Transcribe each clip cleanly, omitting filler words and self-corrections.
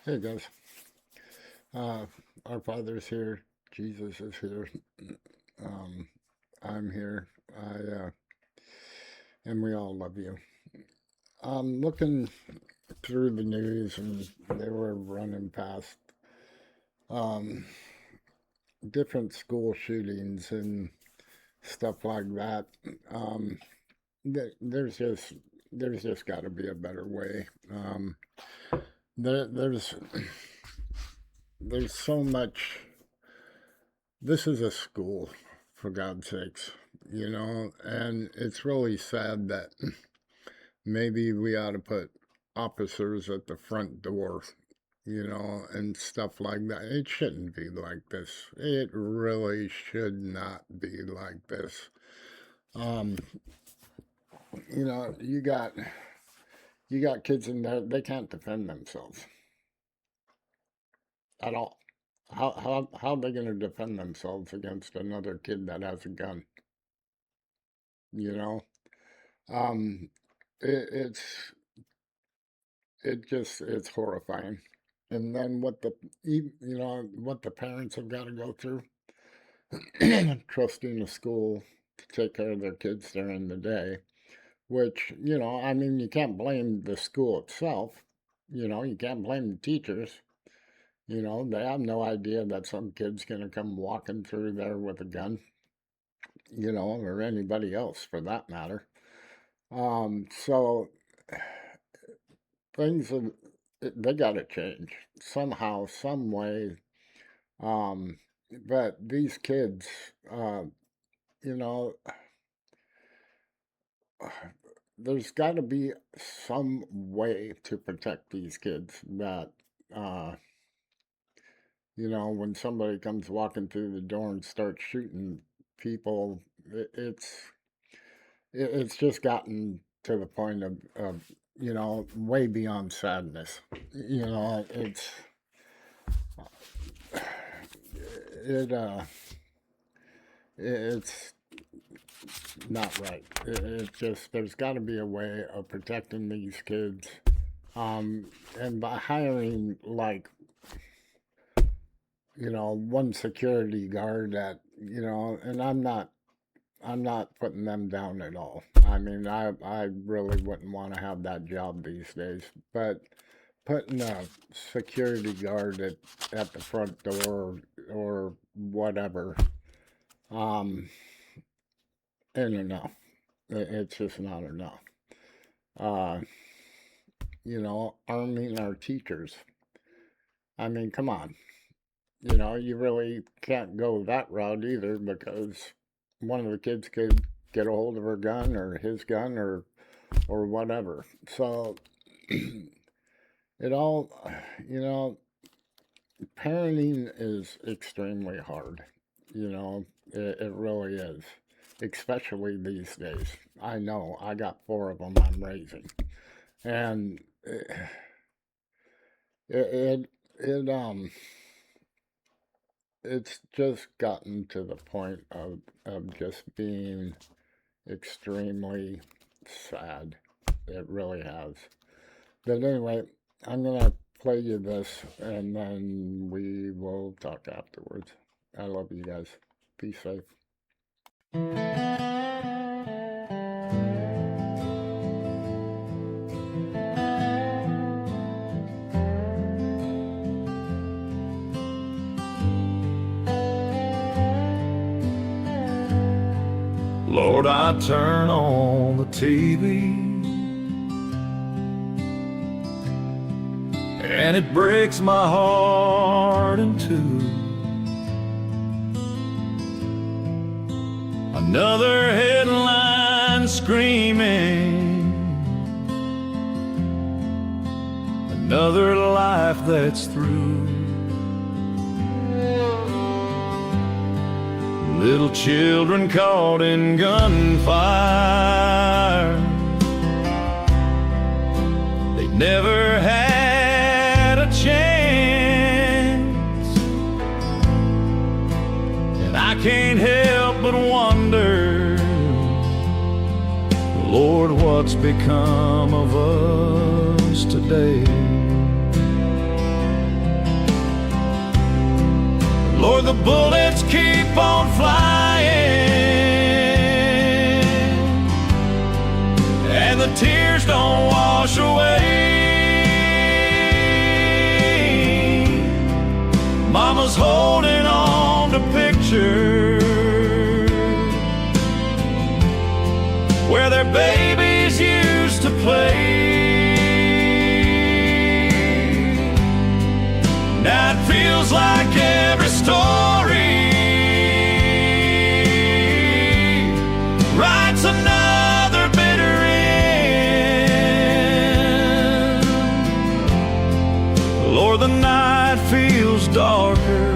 Hey guys, uh, our Father's here. Jesus is here. Um, I'm here. And we all love you. I'm looking through the news, and they were running past um, different school shootings and stuff like that. Um, there's just got to be a better way. There, there's so much. This is a school, for God's sakes, and it's really sad that maybe we ought to put officers at the front door, and stuff like that. It shouldn't be like this. It really should not be like this. Um, you know, you got you got kids in there, they can't defend themselves at all. How are they going to defend themselves against another kid that has a gun? You know, um, it, it's it's horrifying. And then what the parents have got to go through, trusting the school to take care of their kids during the day. Which I mean, you can't blame the school itself. You can't blame the teachers. They have no idea that some kid's gonna come walking through there with a gun. Or anybody else for that matter. So things have, they got to change somehow, some way. Um, but these kids, you know, there's got to be some way to protect these kids that, uh, when somebody comes walking through the door and starts shooting people, it's just gotten to the point of way beyond sadness. It's it it's not right. It's just there's got to be a way of protecting these kids, and by hiring like one security guard that and I'm not putting them down at all. I mean, I really wouldn't want to have that job these days. But putting a security guard at the front door or whatever um, ain't enough. It's just not enough. Uh, arming our teachers. I mean, come on. You really can't go that route either because one of the kids could get a hold of her gun or his gun or whatever. So it all, parenting is extremely hard. It really is, especially these days. I know I got 4 of them I'm raising, and it, it it's just gotten to the point of just being extremely sad. It really has. But anyway, I'm going to play you this and then we will talk afterwards. I love you guys. Be safe. Lord, I turn on the TV and it breaks my heart in two. Another headline screaming, another life that's through. Little children caught in gunfire, they never had a chance. And I can't help but wonder, Lord, what's become of us today? the bullets keep on flying, and the tears don't wash away. Mama's holding on to pictures where their babies used to play. Now it feels like every story writes another bitter end. Lord, the night feels darker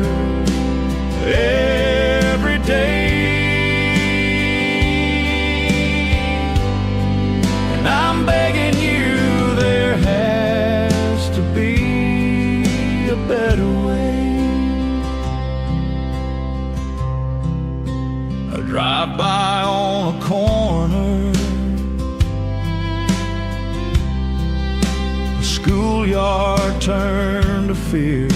every day, and I'm begging you, there has to be a better way. I drive by on a corner, the schoolyard turned to fear.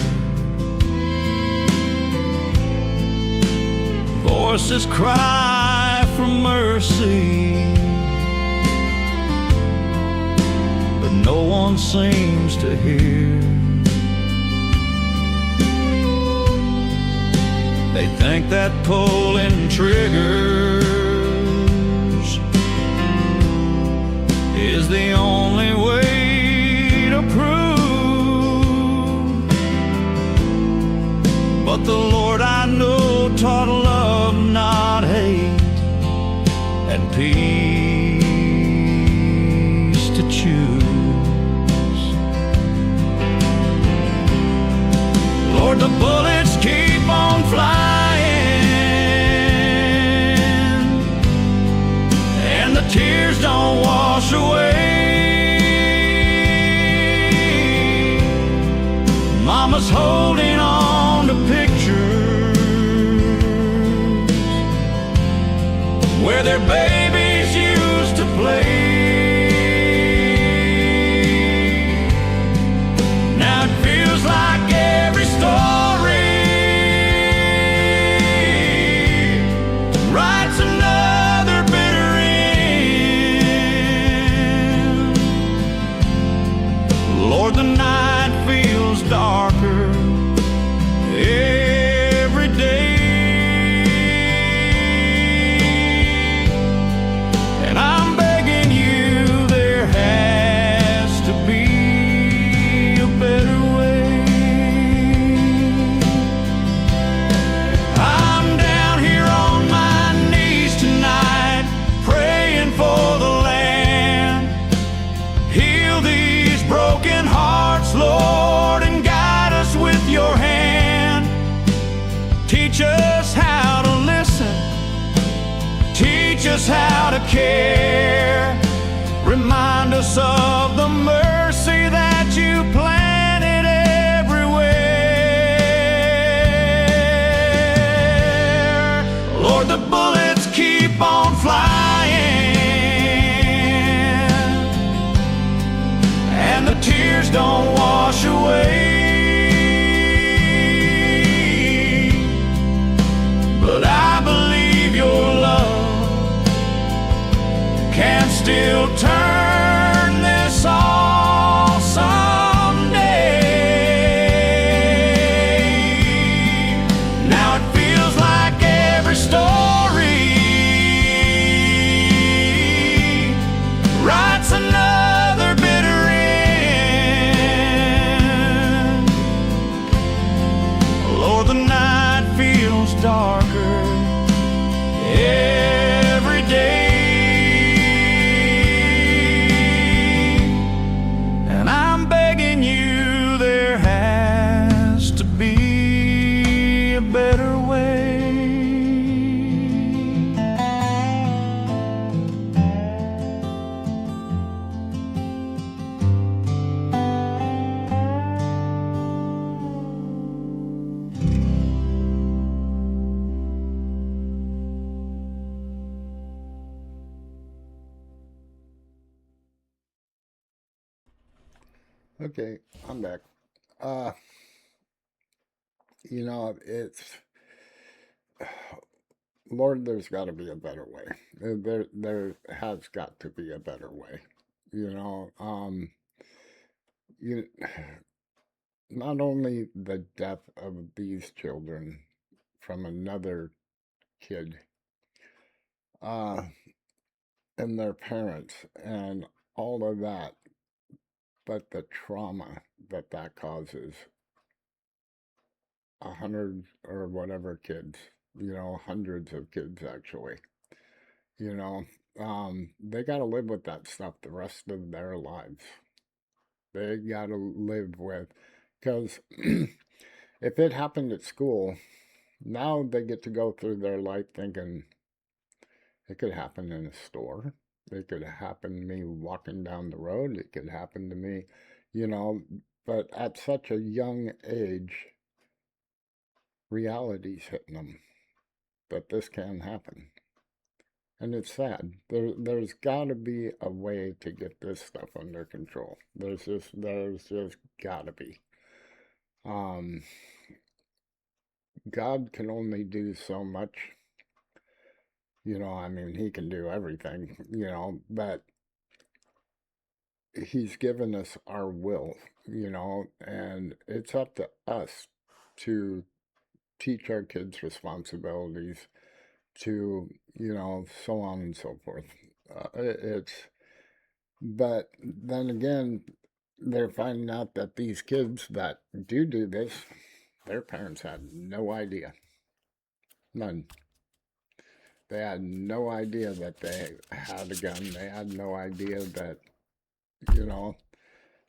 Voices cry for mercy, but no one seems to hear. They think that pulling triggers is the only way to prove, but the Lord I know taught love, not hate, and peace to choose. Lord, the bullets keep on flying, and the tears don't wash away. Mama's holding on to pictures where their babies used to play. Now it feels like every story writes another bitter end. Lord, the night feels darker every day, and I'm begging you, there has to be a better way. I'm down here on my knees tonight, praying for the land. Heal these broken hearts, Lord, and guide us with your hand. Teach us how to listen, teach us how to care. Remind us of the mercy that you planted everywhere. Lord, the bullets keep on flying, and the tears don't wash away. But I believe your love can still turn this all someday. Now it feels like every story writes another bitter end. Lord, the night feels darker every day, and I'm begging you, there has to be a better way. Okay, I'm back. Uh, you know, Lord, there's got to be a better way. There has got to be a better way. You know, you not only the death of these children from another kid, uh, and their parents, and all of that, but the trauma that that causes 100 or whatever kids, hundreds of kids actually, you know, they got to live with that stuff the rest of their lives. They got to live with, because if it happened at school, now they get to go through their life thinking it could happen in a store. It could happen to me walking down the road. It could happen to me, you know, but at such a young age, reality's hitting them that this can happen. And it's sad. There's got to be a way to get this stuff under control. There's just got to be. Um, God can only do so much. I mean, he can do everything, but he's given us our will, and it's up to us to teach our kids responsibilities, to, so on and so forth. But then again, they're finding out that these kids that do this, their parents had no idea. None. They had no idea that they had a gun. They had no idea that, you know.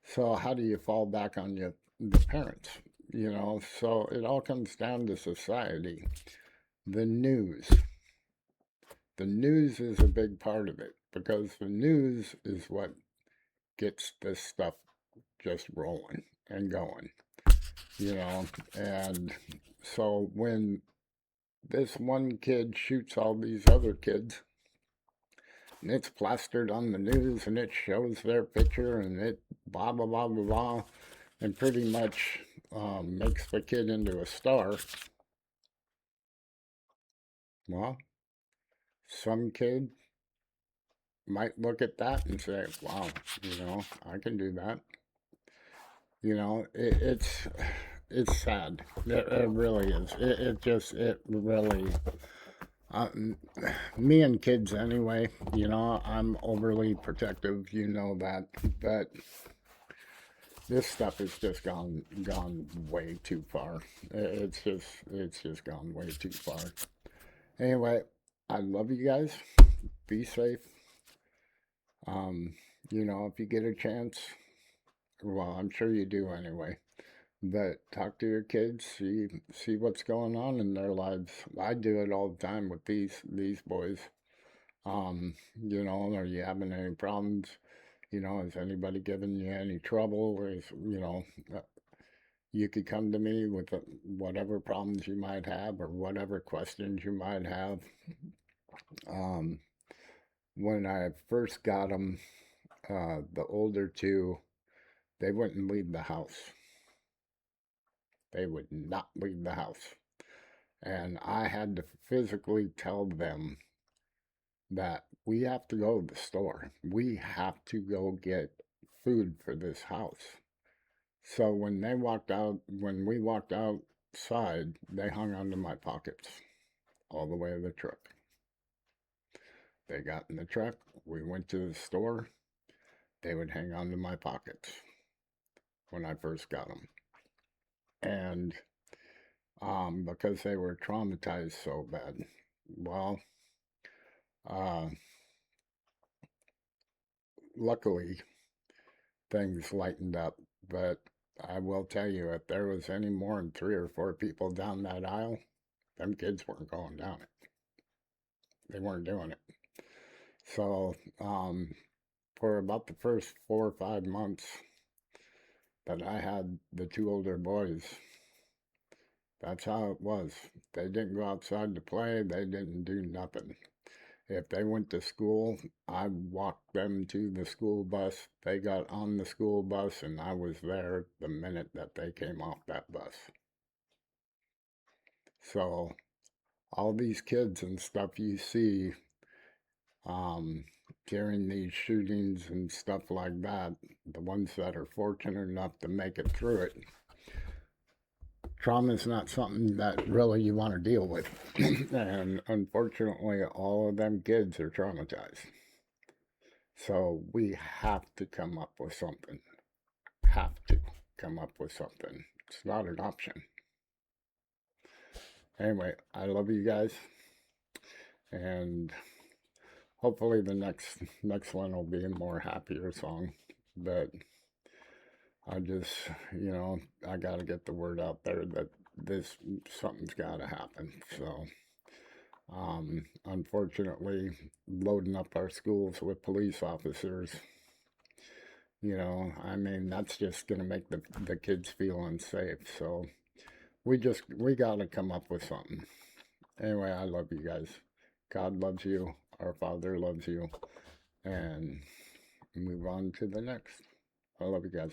So how do you fall back on the parents? So it all comes down to society. The news. The news is a big part of it because the news is what gets this stuff just rolling and going, And so when this one kid shoots all these other kids, and it's plastered on the news and it shows their picture and it blah, blah, blah, blah, blah, and pretty much makes the kid into a star. Well, some kid might look at that and say, wow, I can do that. It's sad. It really is. It really, uh, me and kids anyway, I'm overly protective, that, but this stuff has just gone way too far. It's just gone way too far. Anyway, I love you guys. Be safe. If you get a chance, well, I'm sure you do anyway. But talk to your kids, see what's going on in their lives. I do it all the time with these boys. Are you having any problems? Is anybody giving you any trouble? You could come to me with whatever problems you might have or whatever questions you might have. When I first got them, the older two, they wouldn't leave the house. They would not leave the house. And I had to physically tell them that we have to go to the store. We have to go get food for this house. So when we walked outside, they hung onto my pockets all the way to the truck. They got in the truck. We went to the store. They would hang onto my pockets when I first got them. And because they were traumatized so bad. Well, luckily, things lightened up. But I will tell you, if there was any more than 3 or 4 people down that aisle, them kids weren't going down it. They weren't doing it. So, for about the first 4 or 5 months that I had the 2 older boys, that's how it was. They didn't go outside to play. They didn't do nothing. If they went to school, I walked them to the school bus. They got on the school bus, and I was there the minute that they came off that bus. So all these kids and stuff you see during these shootings and stuff like that, the ones that are fortunate enough to make it through it, trauma is not something that really you want to deal with. And unfortunately, all of them kids are traumatized. So we have to come up with something. Have to come up with something. It's not an option. Anyway, I love you guys. And hopefully the next one will be a more happier song. But I just, I got to get the word out there that something's got to happen. So, unfortunately, loading up our schools with police officers, I mean, that's just going to make the kids feel unsafe. So we got to come up with something. Anyway, I love you guys. God loves you. Our Father loves you. And move on to the next. I love you guys.